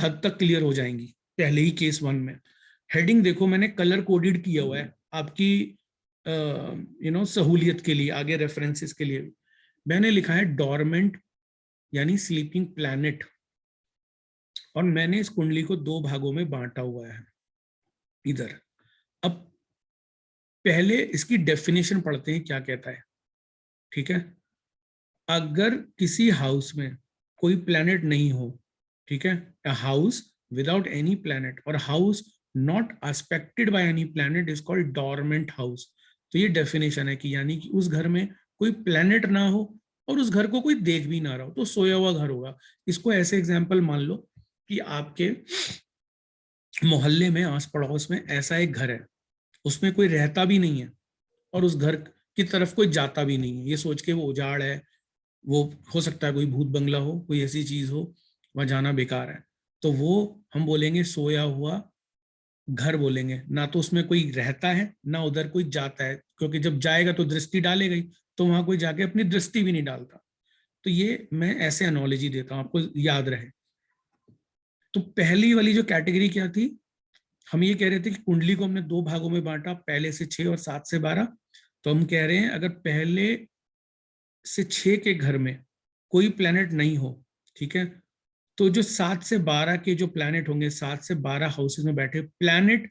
हद तक क्लियर हो जाएंगी पहले ही केस 1 में। हेडिंग देखो मैंने कलर कोडेड किया हुआ है आपकी सहूलियत के लिए, आगे रेफरेंसेस के लिए। मैंने लिखा है डॉर्मेंट यानी स्लीपिंग प्लैनेट, और मैंने इस कुंडली को 2 भागों में बांटा हुआ है इधर। अब पहले इसकी डेफिनेशन पढ़ते हैं क्या कहता है, ठीक है। अगर किसी हाउस में कोई प्लैनेट नहीं हो, ठीक है, a house without any planet और house not aspected by any planet is called dormant house. तो ये डेफिनेशन है कि यानी कि उस घर में कोई प्लैनेट ना हो और उस घर को कोई देख भी ना रहा हो, तो सोया हुआ घर होगा। इसको ऐसे एग्जाम्पल मान लो कि आपके मोहल्ले में आस पड़ोस में ऐसा एक घर है, उसमें कोई रहता भी नहीं है और उस घर की तरफ कोई जाता भी नहीं है, ये सोच के वो उजाड़ है, वो हो सकता है कोई भूत बंगला हो, कोई ऐसी चीज हो, वहां जाना बेकार है। तो वो हम बोलेंगे सोया हुआ घर बोलेंगे, ना तो उसमें कोई रहता है ना उधर कोई जाता है, क्योंकि जब जाएगा तो दृष्टि डालेगा ही, तो वहां कोई जाके अपनी दृष्टि भी नहीं डालता। तो ये मैं ऐसे एनोलॉजी देता हूं, आपको याद रहे। तो पहली वाली जो कैटेगरी क्या थी, हम ये कह रहे थे कि कुंडली को हमने 2 भागों में बांटा, पहले से 6 और 7 से 12। तो हम कह रहे हैं अगर पहले से 6 के घर में कोई प्लेनेट नहीं हो, ठीक है, तो जो 7 से 12 के जो प्लैनेट होंगे, 7 से 12 हाउसेज में बैठे प्लैनेट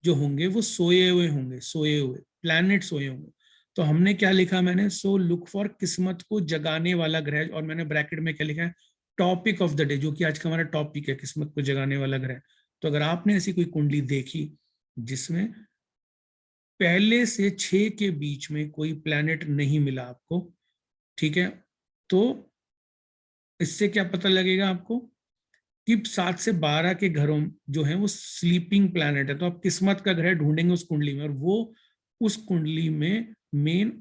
जो होंगे वो सोए हुए होंगे, सोए हुए प्लैनेट सोए होंगे। तो हमने क्या लिखा, मैंने सो लुक फॉर किस्मत को जगाने वाला ग्रह, और मैंने ब्रैकेट में क्या लिखा है, टॉपिक ऑफ द डे, जो कि आज का हमारा टॉपिक है, किस्मत को जगाने वाला ग्रह। तो अगर आपने ऐसी कोई कुंडली देखी जिसमें पहले से 6 के बीच में कोई प्लैनेट नहीं मिला आपको, ठीक है, तो इससे क्या पता लगेगा आपको कि 7 से 12 के घरों जो है वो स्लीपिंग प्लैनेट है। तो आप किस्मत का ग्रह ढूंढेंगे उस कुंडली में, और वो उस कुंडली में मेन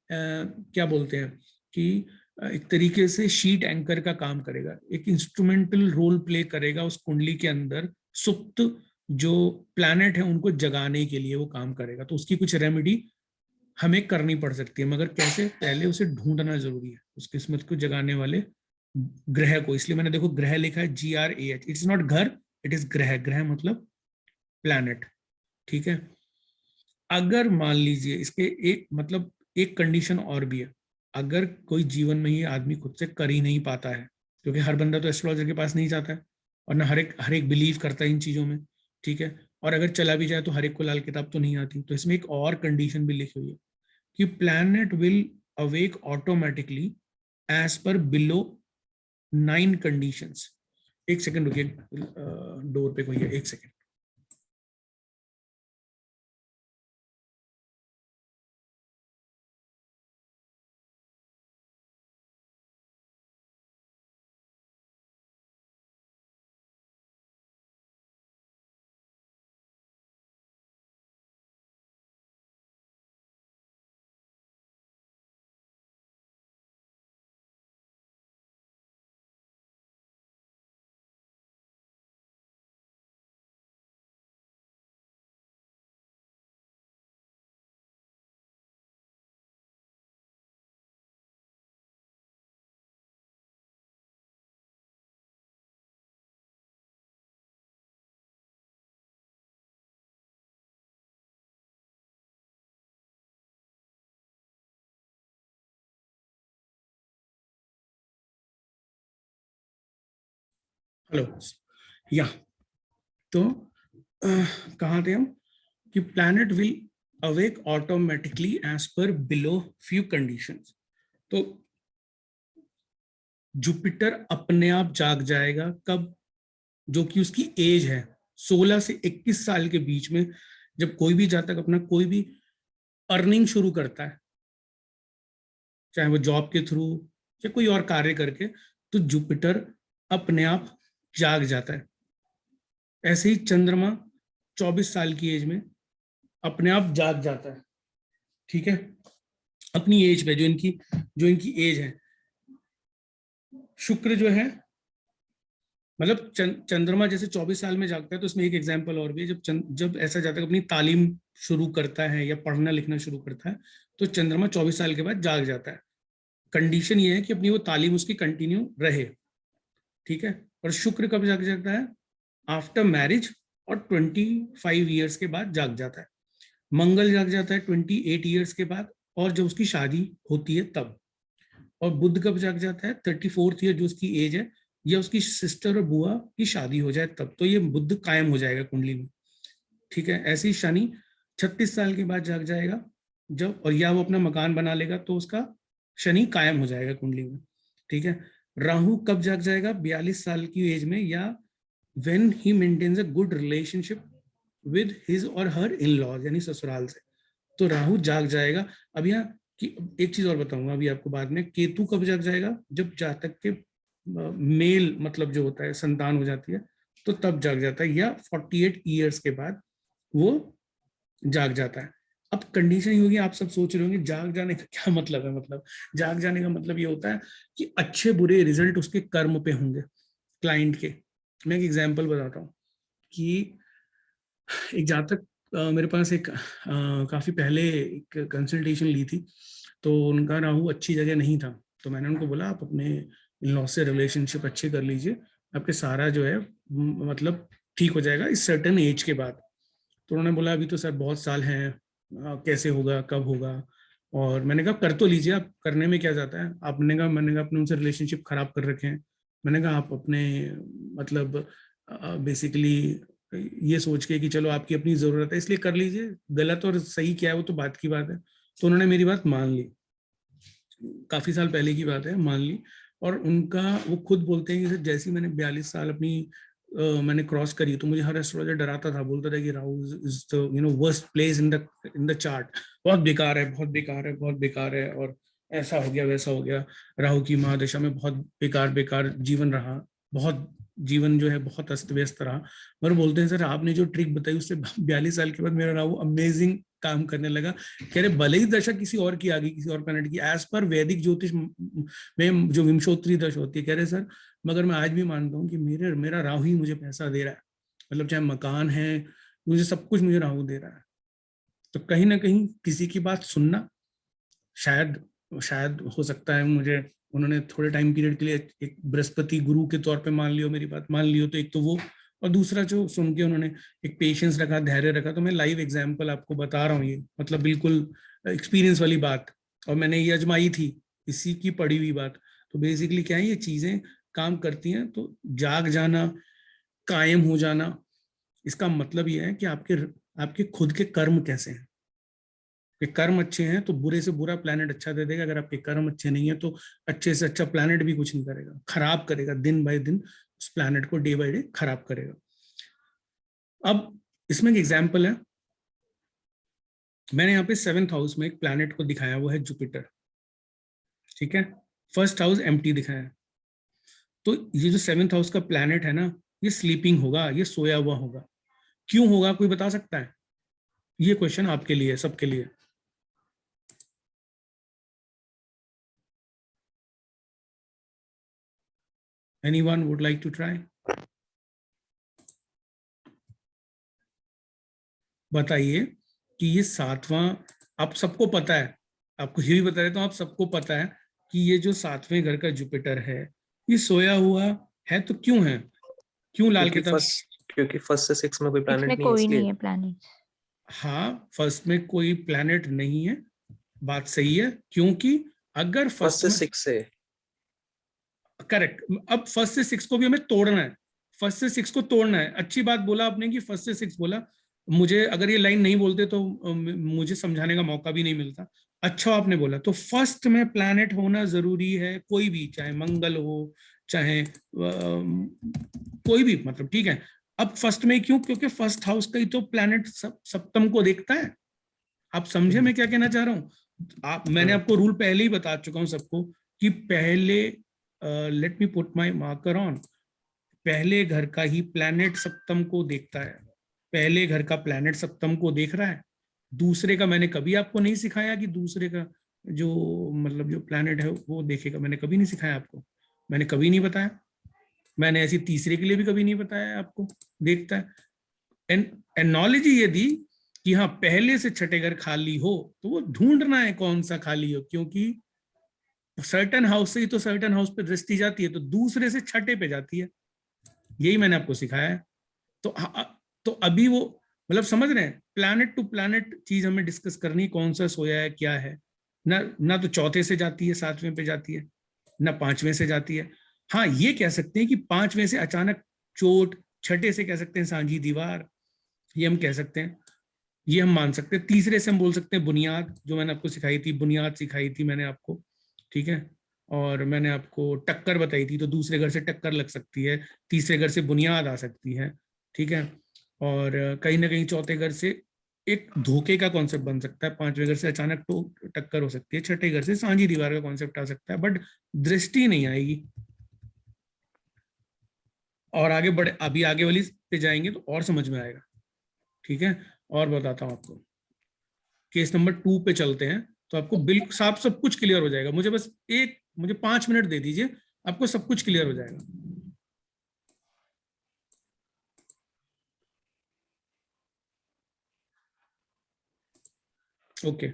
क्या बोलते हैं कि एक तरीके से शीट एंकर का काम करेगा, एक इंस्ट्रूमेंटल रोल प्ले करेगा उस कुंडली के अंदर, सुप्त जो प्लैनेट है उनको जगाने के लिए वो काम करेगा। तो उसकी कुछ रेमेडी हमें करनी पड़ सकती है, मगर कैसे, पहले उसे ढूंढना जरूरी है, उस किस्मत को जगाने वाले ग्रह को। इसलिए मैंने देखो ग्रह लिखा है GRAH, इट्स नॉट घर, इट इज ग्रह, ग्रह मतलब प्लैनेट, ठीक है। अगर मान लीजिए इसके एक मतलब एक कंडीशन और भी है, अगर कोई जीवन में ये आदमी खुद से कर ही नहीं पाता है, क्योंकि हर बंदा तो एस्ट्रोलॉजर के पास नहीं जाता है, और ना हर एक बिलीव करता है इन चीजों में, ठीक है, और अगर चला भी जाए तो हर एक को लाल किताब तो नहीं आती, तो इसमें एक और कंडीशन भी लिखी हुई है कि planet will awake automatically as per below 9 conditions. एक सेकंड रुकिए, डोर पे कोई है, एक सेकंड। हेलो, या तो कहाँ थे हम, कि planet will awake automatically as per below few conditions. तो जुपिटर अपने आप जाग जाएगा कब, जो कि उसकी एज है 16 से 21 साल के बीच में, जब कोई भी जातक अपना कोई भी अर्निंग शुरू करता है, चाहे वो जॉब के थ्रू या कोई और कार्य करके, तो जुपिटर अपने आप जाग जाता है। ऐसे ही चंद्रमा 24 साल की एज में अपने आप जाग जाता है, ठीक है, अपनी एज पे, जो इनकी एज है। शुक्र जो है, मतलब चंद्रमा जैसे 24 साल में जागता है, तो इसमें एक एग्जाम्पल और भी है, जब ऐसा जातक अपनी तालीम शुरू करता है या पढ़ना लिखना शुरू करता है, तो चंद्रमा 24 साल के बाद जाग जाता है। कंडीशन ये है कि अपनी वो तालीम उसकी कंटिन्यू रहे, ठीक है। और शुक्र कब जाग जाता है, आफ्टर मैरिज और 25 ईयर्स के बाद जाग जाता है। मंगल जाग जाता है 28 ईयर्स के बाद, और जब उसकी शादी होती है तब। और बुध कब जाग जाता है? 34th ईयर जो उसकी एज है, या उसकी सिस्टर और बुआ की शादी हो जाए तब। तो ये बुध कायम हो जाएगा कुंडली में, ठीक है। ऐसे ही शनि 36 साल के बाद जाग जाएगा जब, और या वो अपना मकान बना लेगा तो उसका शनि कायम हो जाएगा कुंडली में, ठीक है। राहु कब जाग जाएगा? 42 साल की एज में, या when he maintains a good relationship with his or her in laws, यानी ससुराल से, तो राहु जाग जाएगा। अब यहाँ कि एक चीज और बताऊंगा अभी आपको बाद में, केतु कब जाग जाएगा? जब जातक के मेल मतलब जो होता है संतान हो जाती है तो तब जाग जाता है, या 48 ईयर्स के बाद वो जाग जाता है। अब कंडीशन ये होगी, आप सब सोच रहे होंगे जाग जाने का क्या मतलब है? मतलब जाग जाने का मतलब ये होता है कि अच्छे बुरे रिजल्ट उसके कर्म पे होंगे क्लाइंट के। मैं एक एग्जांपल बताता हूँ कि एक जातक मेरे पास एक काफी पहले एक कंसल्टेशन ली थी, तो उनका राहु अच्छी जगह नहीं था। तो मैंने उनको बोला आप अपने इन लॉ से रिलेशनशिप अच्छे कर लीजिए, आपके सारा जो है मतलब ठीक हो जाएगा इस सर्टेन एज के बाद। तो उन्होंने बोला अभी तो सर बहुत साल हैं, कैसे होगा, कब होगा? और मैंने कहा कर तो लीजिए, आप करने में क्या जाता है? आपने कहा, मैंने कहा अपने उनसे रिलेशनशिप खराब कर रखे हैं। मैंने कहा आप अपने मतलब बेसिकली ये सोच के कि चलो आपकी अपनी जरूरत है इसलिए कर लीजिए, गलत और सही क्या है वो तो बात की बात है। तो उन्होंने मेरी बात मान ली, काफी साल पहले की बात है, मान ली। और उनका वो खुद बोलते हैं कि सर जैसे ही मैंने 42 साल अपनी मैंने क्रॉस करी तो मुझे हर एस्ट्रोलॉजर डराता था, बोलता था कि Rahu is the worst place in the chart, बहुत बेकार है, बहुत बेकार है, बहुत बेकार है, और ऐसा हो गया वैसा हो गया। राहु की महादशा में बहुत बेकार बेकार जीवन रहा, बहुत जीवन जो है बहुत अस्त व्यस्त रहा। और बोलते हैं सर आपने जो ट्रिक बताई उससे 42 साल के बाद मेरा राहु अमेजिंग काम करने लगा। कह रहे भले ही दशा किसी और की आ गई, किसी और प्लैनेट की, एज पर वैदिक ज्योतिष में जो विंशोत्तरी दशा होती है, कह रहे सर मगर मैं आज भी मानता हूँ कि मेरा राहु ही मुझे पैसा दे रहा है, मतलब चाहे मकान है, मुझे सब कुछ मुझे राहु दे रहा है। तो कहीं ना कहीं किसी की बात सुनना, शायद शायद हो सकता है मुझे उन्होंने थोड़े टाइम पीरियड के लिए एक बृहस्पति गुरु के तौर पे मान लियो, मेरी बात मान लियो, तो एक तो वो, और दूसरा जो सुन के उन्होंने एक पेशेंस रखा, धैर्य रखा। तो मैं लाइव एग्जांपल आपको बता रहा हूँ, ये मतलब बिल्कुल एक्सपीरियंस वाली बात, और मैंने ये अजमाई थी, इसी की पड़ी हुई बात। तो बेसिकली क्या है, ये चीजें काम करती हैं। तो जाग जाना, कायम हो जाना, इसका मतलब ये है कि आपके आपके खुद के कर्म कैसे हैं। कि कर्म अच्छे हैं तो बुरे से बुरा प्लैनेट अच्छा दे देगा, अगर आपके कर्म अच्छे नहीं है तो अच्छे से अच्छा प्लैनेट भी कुछ नहीं करेगा, खराब करेगा, दिन बाय दिन उस प्लैनेट को डे बाय डे खराब करेगा। अब इसमें एक एग्जांपल है, मैंने यहाँ पे 7th हाउस में एक प्लैनेट को दिखाया, वो है जुपिटर, ठीक है। 1st हाउस एम्प्टी दिखाया है। तो ये जो 7th हाउस का प्लैनेट है ना, ये स्लीपिंग होगा, ये सोया हुआ होगा। क्यों होगा, कोई बता सकता है? ये क्वेश्चन आपके लिए, सबके लिए। Anyone would like to try? बताइए कि ये 7वां, आप सबको पता है, आपको ये भी बता देता हूँ, आप सबको पता है कि ये जो 7वें घर का जुपिटर है ये सोया हुआ है, तो क्यों है? क्यों लाल किताब? क्योंकि फर्स्ट से 6 में कोई इसमें प्लैनेट नहीं है कोई नहीं इसलिए। है प्लैनेट। हाँ, फर्स्ट में कोई प्लैनेट नहीं है, बात सही है, क्योंकि अगर फर्स्ट फर्स्ट से में, 6 से करेक्ट, अब फर्स्ट से 6 को भी हमें तोड़ना है, फर्स्ट से 6 को तोड़ना है। अच्छी बात बोला आपने कि फर्स्ट से 6 बोला, मुझे अगर ये लाइन नहीं बोलते तो मुझे समझाने का मौका भी नहीं मिलता। अच्छा आपने बोला, तो फर्स्ट में प्लैनेट होना जरूरी है, कोई भी, चाहे मंगल हो, चाहे कोई भी, मतलब ठीक है। अब फर्स्ट में क्यों? क्योंकि फर्स्ट हाउस का ही तो प्लैनेट सप्तम को देखता है। आप समझे मैं क्या कहना चाह रहा हूँ? मैंने आपको रूल पहले ही बता चुका हूं सबको कि पहले, let me put my marker on, पहले घर का ही प्लैनेट सप्तम को देखता है, पहले घर का प्लैनेट सप्तम को देख रहा है। दूसरे का मैंने कभी आपको नहीं सिखाया कि दूसरे का जो मतलब जो प्लैनेट है वो देखेगा, मैंने कभी नहीं सिखाया आपको, मैंने कभी नहीं बताया। मैंने ऐसी तीसरे के लिए भी कभी नहीं बताया आपको देखता है। एनोलॉजी ये दी कि हाँ पहले से छठे घर खाली हो तो वो ढूंढना है कौन सा खाली हो, क्योंकि सर्टन हाउस से ही तो सर्टन हाउस पे दृष्टि जाती है, तो दूसरे से छठे पे जाती है। यही मैंने आपको सिखाया है। तो अभी वो मतलब समझ रहे हैं, प्लैनेट टू प्लैनेट चीज हमें डिस्कस करनी, कौन सा सोया है क्या है। ना तो चौथे से जाती है 7वें पे जाती है, ना 5वें से जाती है। हाँ ये कह सकते हैं कि 5वें से अचानक चोट, छठे से कह सकते हैं सांझी दीवार, ये हम कह सकते हैं, ये हम मान सकते हैं। तीसरे से हम बोल सकते हैं बुनियाद, जो मैंने आपको सिखाई थी, बुनियाद सिखाई थी मैंने आपको, ठीक है। और मैंने आपको टक्कर बताई थी, तो दूसरे घर से टक्कर लग सकती है, तीसरे घर से बुनियाद आ सकती है, ठीक है। और कहीं ना कहीं चौथे घर से एक धोखे का कॉन्सेप्ट बन सकता है, 5वें घर से अचानक तो टक्कर हो सकती है, छठे घर से सांझी दीवार का कॉन्सेप्ट आ सकता है, बट दृष्टि नहीं आएगी। और आगे बढ़े, अभी आगे वाली पे जाएंगे तो और समझ में आएगा, ठीक है। और बताता हूं आपको, केस नंबर 2 पे चलते हैं, तो आपको बिल्कुल साफ सब कुछ क्लियर हो जाएगा। मुझे 5 मिनट दे दीजिए, आपको सब कुछ क्लियर हो जाएगा। ओके।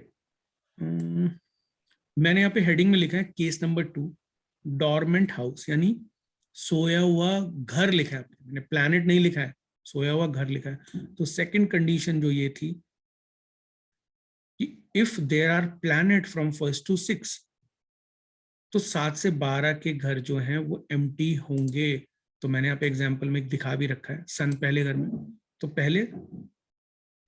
मैंने यहाँ पे हेडिंग में लिखा है केस नंबर 2, डॉर्मेंट हाउस, यानी सोया हुआ घर लिखा है, मैंने प्लैनेट नहीं लिखा है, सोया हुआ घर लिखा है। तो सेकंड कंडीशन जो ये थी कि if there are planet from 1 to 6, तो 7 से 12 के घर जो हैं वो एम्प्टी होंगे। तो मैंने यहाँ पे एग्जाम्पल में दिखा भी रखा है, सन पहले घर में, तो पहले